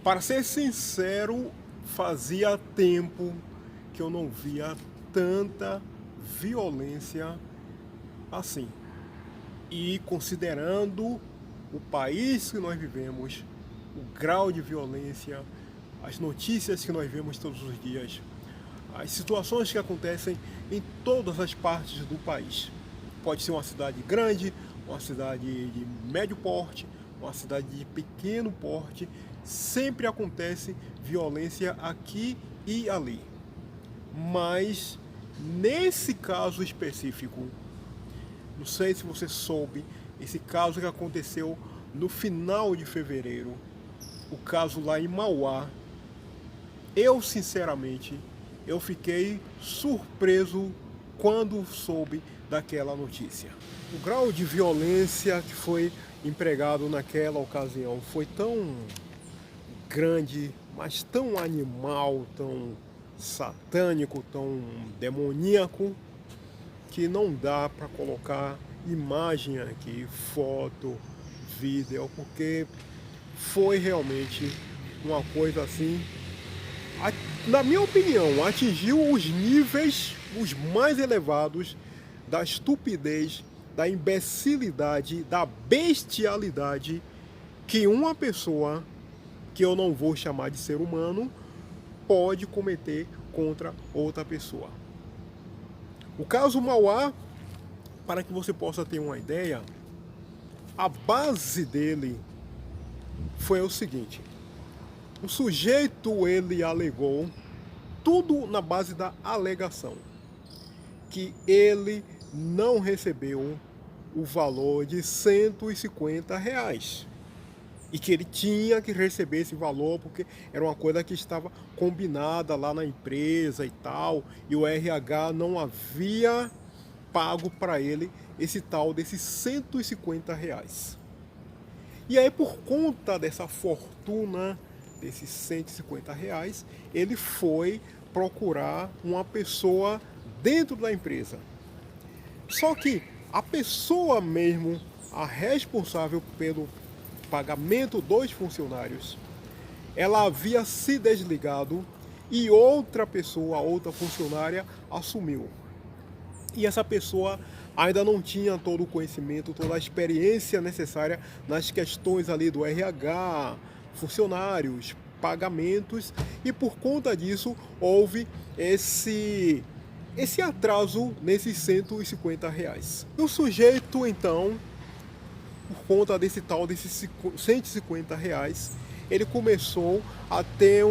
Para ser sincero, fazia tempo que eu não via tanta violência assim. E considerando o país que nós vivemos, o grau de violência, as notícias que nós vemos todos os dias, as situações que acontecem em todas as partes do país. Pode ser uma cidade grande, uma cidade de médio porte, uma cidade de pequeno porte, sempre acontece violência aqui e ali. Mas nesse caso específico, não sei se você soube, esse caso que aconteceu no final de fevereiro, o caso lá em Mauá, eu sinceramente, eu fiquei surpreso quando soube daquela notícia. O grau de violência que foi empregado naquela ocasião foi tão grande, mas tão animal, tão satânico, tão demoníaco, que não dá para colocar imagem aqui, foto, vídeo, porque foi realmente uma coisa assim, na minha opinião, atingiu os níveis os mais elevados da estupidez, da imbecilidade, da bestialidade que uma pessoa, que eu não vou chamar de ser humano, pode cometer contra outra pessoa. O caso Mauá, para que você possa ter uma ideia, a base dele foi o seguinte: o sujeito, ele alegou, tudo na base da alegação, que ele não recebeu o valor de R$ 150 e que ele tinha que receber esse valor porque era uma coisa que estava combinada lá na empresa e tal, e o RH não havia pago para ele esse tal desses R$ 150. E aí, por conta dessa fortuna, desses R$ 150, ele foi procurar uma pessoa dentro da empresa. Só que a pessoa mesmo, a responsável pelo pagamento dos funcionários, ela havia se desligado e outra pessoa, outra funcionária, assumiu. E essa pessoa ainda não tinha todo o conhecimento, toda a experiência necessária nas questões ali do RH, funcionários, pagamentos, e por conta disso houve esse atraso nesses R$ 150. E o sujeito, então, por conta desse tal desses R$ 150, ele começou a ter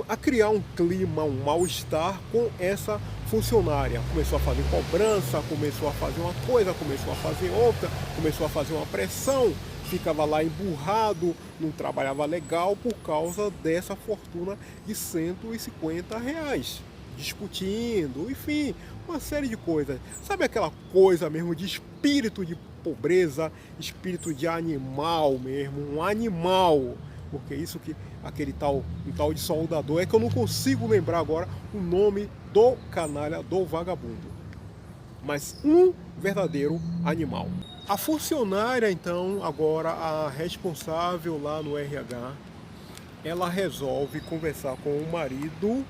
a criar um clima, um mal-estar com essa funcionária. Começou a fazer cobrança, começou a fazer uma coisa, começou a fazer outra, começou a fazer uma pressão, ficava lá emburrado, não trabalhava legal por causa dessa fortuna de R$ 150, discutindo, enfim, uma série de coisas. Sabe aquela coisa mesmo de espírito de pobreza, espírito de animal mesmo, um animal, porque isso que um tal de soldador, é que eu não consigo lembrar agora o nome do canalha, do vagabundo, mas um verdadeiro animal. A funcionária, então, agora a responsável lá no RH, ela resolve conversar com o marido.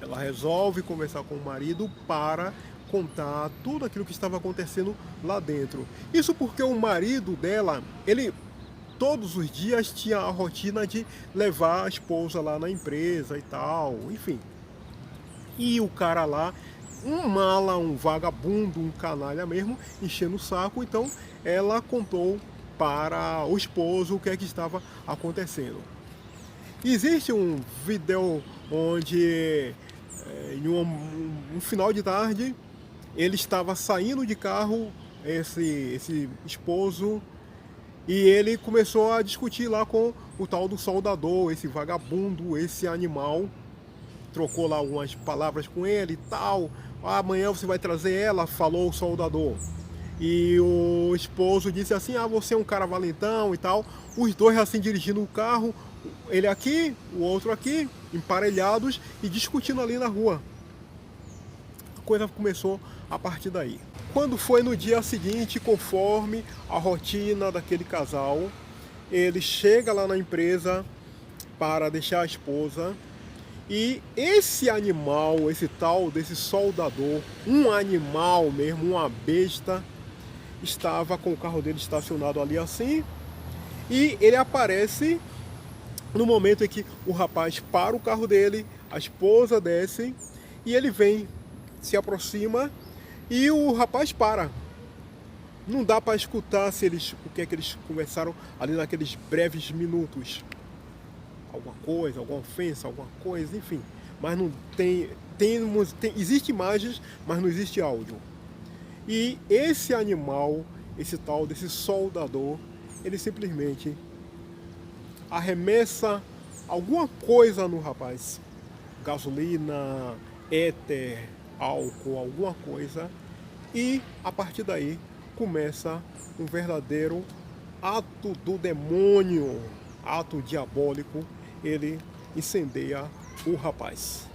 Ela resolve conversar com o marido para contar tudo aquilo que estava acontecendo lá dentro. Isso porque o marido dela, ele todos os dias tinha a rotina de levar a esposa lá na empresa e tal, enfim. E o cara lá, um mala, um vagabundo, um canalha mesmo, enchendo o saco. Então ela contou para o esposo o que é que estava acontecendo. Existe um vídeo onde, em um final de tarde, ele estava saindo de carro, esse esposo, e ele começou a discutir lá com o tal do soldador, esse vagabundo, esse animal. Trocou lá algumas palavras com ele e tal. Amanhã você vai trazer ela, falou o soldador. E o esposo disse assim: ah, você é um cara valentão e tal. Os dois assim dirigindo o carro, ele aqui, o outro aqui, emparelhados e discutindo ali na rua. A coisa começou a partir daí. Quando foi no dia seguinte, conforme a rotina daquele casal, ele chega lá na empresa para deixar a esposa, e esse animal, esse tal desse soldador, um animal mesmo, uma besta, estava com o carro dele estacionado ali assim, e ele aparece no momento em que o rapaz para o carro dele, a esposa desce, e ele vem, se aproxima, e o rapaz para. Não dá para escutar o que é que eles conversaram ali naqueles breves minutos. Alguma coisa, alguma ofensa, alguma coisa, enfim. Mas não existe imagens, mas não existe áudio. E esse animal, esse tal desse soldador, ele simplesmente arremessa alguma coisa no rapaz. Gasolina, éter, álcool, alguma coisa. E a partir daí começa um verdadeiro ato do demônio, ato diabólico. Ele incendeia o rapaz.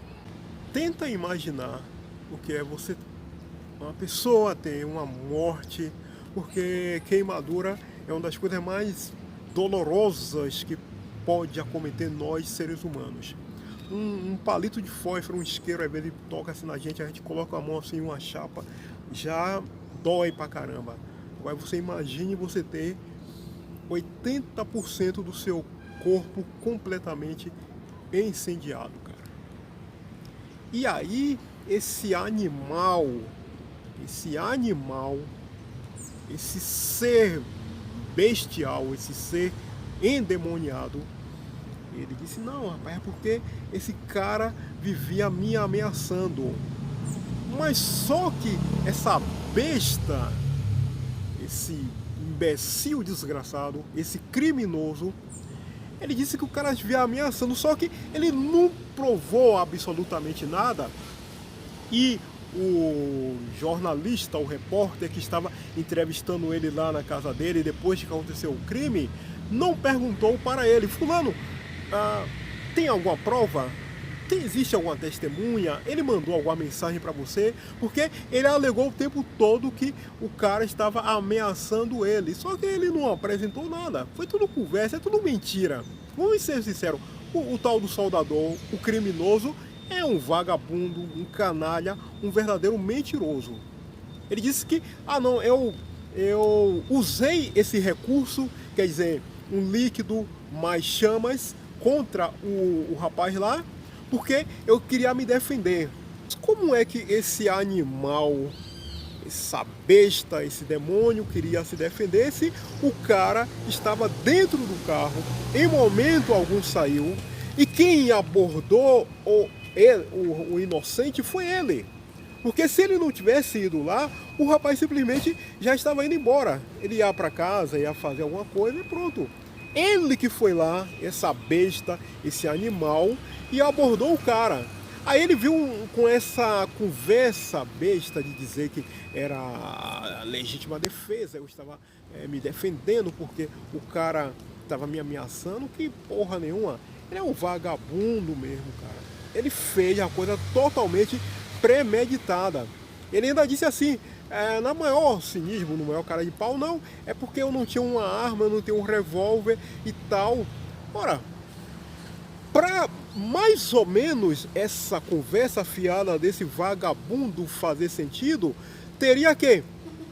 Tenta imaginar o que é uma pessoa ter uma morte, porque queimadura é uma das coisas mais dolorosas que pode acometer nós seres humanos. Um palito de fósforo, um isqueiro, às vezes toca assim na gente, a gente coloca a mão assim em uma chapa, já dói pra caramba. Agora você imagine você ter 80% do seu corpo completamente incendiado, cara. E aí esse animal, esse ser bestial, esse ser endemoniado, ele disse: não, rapaz, é porque esse cara vivia me ameaçando. Mas só que essa besta, esse imbecil desgraçado, esse criminoso, ele disse que o cara vivia ameaçando, só que ele não provou absolutamente nada. E o jornalista, o repórter que estava entrevistando ele lá na casa dele, depois que aconteceu o crime, não perguntou para ele: fulano, tem alguma prova? Existe alguma testemunha? Ele mandou alguma mensagem para você? Porque ele alegou o tempo todo que o cara estava ameaçando ele. Só que ele não apresentou nada. Foi tudo conversa, é tudo mentira. Vamos ser sinceros. O tal do soldador, o criminoso, é um vagabundo, um canalha, um verdadeiro mentiroso. Ele disse que, não, eu usei esse recurso, quer dizer, um líquido mais chamas, contra o rapaz lá, porque eu queria me defender. Como é que esse animal, essa besta, esse demônio queria se defender se o cara estava dentro do carro, em momento algum saiu, e quem abordou o inocente foi ele? Porque se ele não tivesse ido lá, o rapaz simplesmente já estava indo embora. Ele ia para casa, ia fazer alguma coisa e pronto. Ele que foi lá, essa besta, esse animal, e abordou o cara. Aí ele viu com essa conversa besta de dizer que era legítima defesa, eu estava me defendendo porque o cara estava me ameaçando. Que porra nenhuma. Ele é um vagabundo mesmo, cara. Ele fez a coisa totalmente premeditada. Ele ainda disse assim: na maior cinismo, no maior cara de pau, não, é porque eu não tinha uma arma, eu não tenho um revólver e tal. Ora, para mais ou menos essa conversa fiada desse vagabundo fazer sentido, teria que,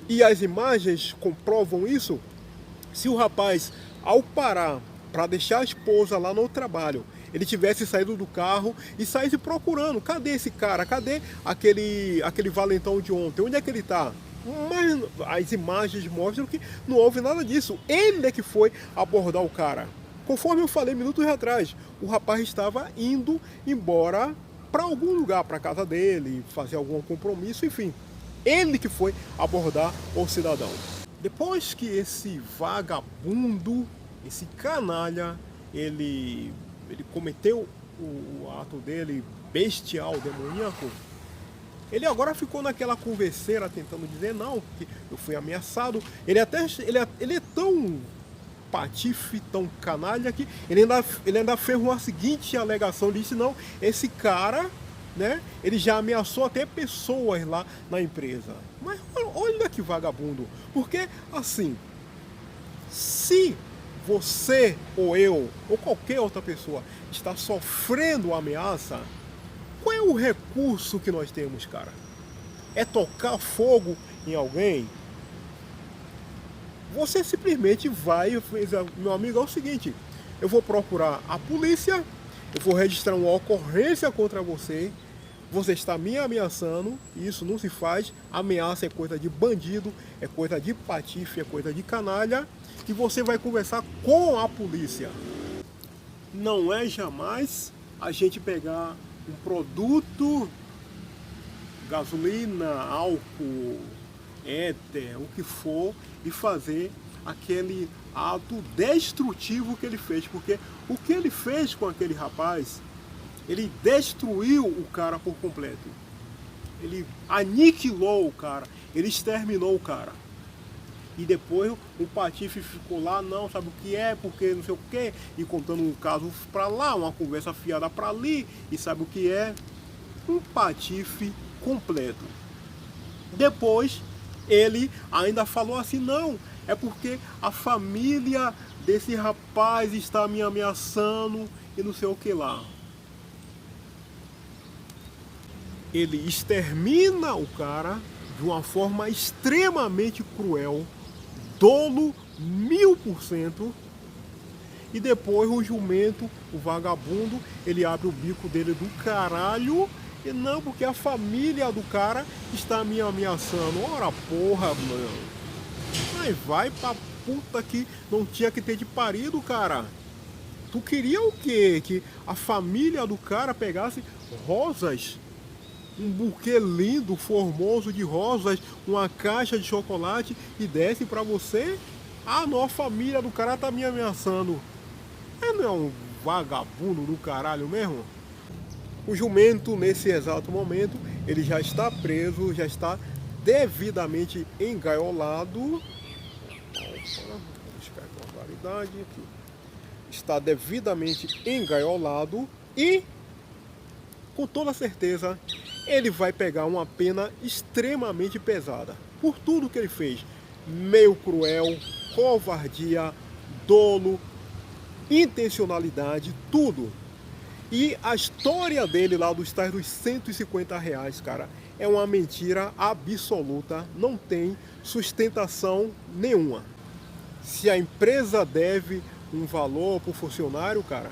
e as imagens comprovam isso, se o rapaz, ao parar para deixar a esposa lá no trabalho, ele tivesse saído do carro e saísse procurando: cadê esse cara? Cadê aquele valentão de ontem? Onde é que ele está? Mas as imagens mostram que não houve nada disso. Ele é que foi abordar o cara. Conforme eu falei minutos atrás, o rapaz estava indo embora para algum lugar, para casa dele, fazer algum compromisso, enfim. Ele que foi abordar o cidadão. Depois que esse vagabundo, esse canalha, ele cometeu o ato dele bestial, demoníaco, ele agora ficou naquela converseira tentando dizer: não, porque eu fui ameaçado. Ele é tão patife, tão canalha, que ele ainda fez uma seguinte alegação. Disse: não, esse cara, né, ele já ameaçou até pessoas lá na empresa. Mas olha que vagabundo. Porque assim, se você ou eu ou qualquer outra pessoa está sofrendo ameaça, qual é o recurso que nós temos, cara? É tocar fogo em alguém? Você simplesmente vai, meu amigo, é o seguinte, eu vou procurar a polícia, eu vou registrar uma ocorrência contra você, você está me ameaçando, e isso não se faz, ameaça é coisa de bandido, é coisa de patife, é coisa de canalha, e você vai conversar com a polícia. Não é jamais a gente pegar um produto, gasolina, álcool, éter, o que for, e fazer aquele ato destrutivo que ele fez, porque o que ele fez com aquele rapaz, ele destruiu o cara por completo, ele aniquilou o cara, ele exterminou o cara. E depois o patife ficou lá, não sabe o que é, porque não sei o que, e contando um caso pra lá, uma conversa fiada pra ali, e sabe o que é, um patife completo. Depois ele ainda falou assim, não, é porque a família desse rapaz está me ameaçando e não sei o que lá. Ele extermina o cara de uma forma extremamente cruel, dolo 1000%, e depois o jumento, o vagabundo, ele abre o bico dele do caralho, e não, porque a família do cara está me ameaçando. Ora porra, mano. Mas vai pra puta que não tinha que ter de parido, cara. Tu queria o quê? Que a família do cara pegasse rosas, um buquê lindo, formoso de rosas, uma caixa de chocolate e desse pra você? Ah, não, a família do cara tá me ameaçando. Não é um vagabundo do caralho mesmo? O jumento, nesse exato momento, ele já está preso, já está devidamente engaiolado. Opa, vamos ficar com a claridade aqui. Está devidamente engaiolado e, com toda certeza, ele vai pegar uma pena extremamente pesada por tudo que ele fez. Meio cruel, covardia, dolo, intencionalidade, tudo. E a história dele lá dos tais dos R$ 150, cara, é uma mentira absoluta, não tem sustentação nenhuma. Se a empresa deve um valor para o funcionário, cara,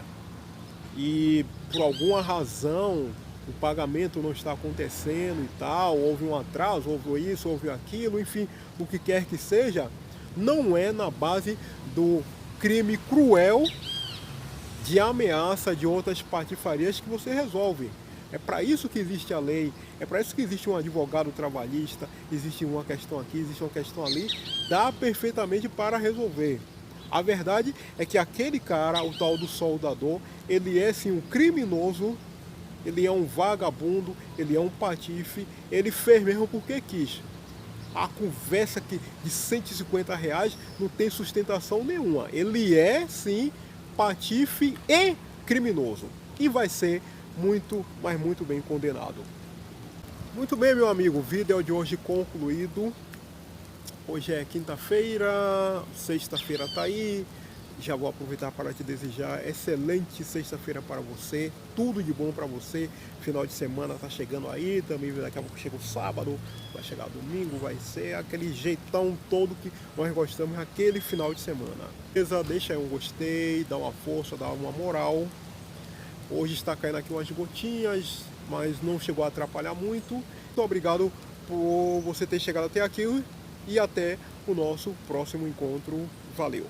e por alguma razão o pagamento não está acontecendo e tal, houve um atraso, houve isso, houve aquilo, enfim, o que quer que seja, não é na base do crime cruel de ameaça de outras patifarias que você resolve. É para isso que existe a lei, é para isso que existe um advogado trabalhista, existe uma questão aqui, existe uma questão ali, dá perfeitamente para resolver. A verdade é que aquele cara, o tal do soldador, ele é sim um criminoso, ele é um vagabundo, ele é um patife, ele fez mesmo porque quis. A conversa de R$ 150 não tem sustentação nenhuma. Ele é sim patife e criminoso. E vai ser muito, mas muito bem condenado. Muito bem, meu amigo, o vídeo de hoje concluído. Hoje é quinta-feira, sexta-feira tá aí. Já vou aproveitar para te desejar excelente sexta-feira para você, tudo de bom para você. Final de semana tá chegando aí, também daqui a pouco chega o sábado, vai chegar domingo, vai ser aquele jeitão todo que nós gostamos aquele final de semana. Beleza? Deixa aí um gostei, dá uma força, dá uma moral. Hoje está caindo aqui umas gotinhas, mas não chegou a atrapalhar muito. Muito obrigado por você ter chegado até aqui e até o nosso próximo encontro. Valeu!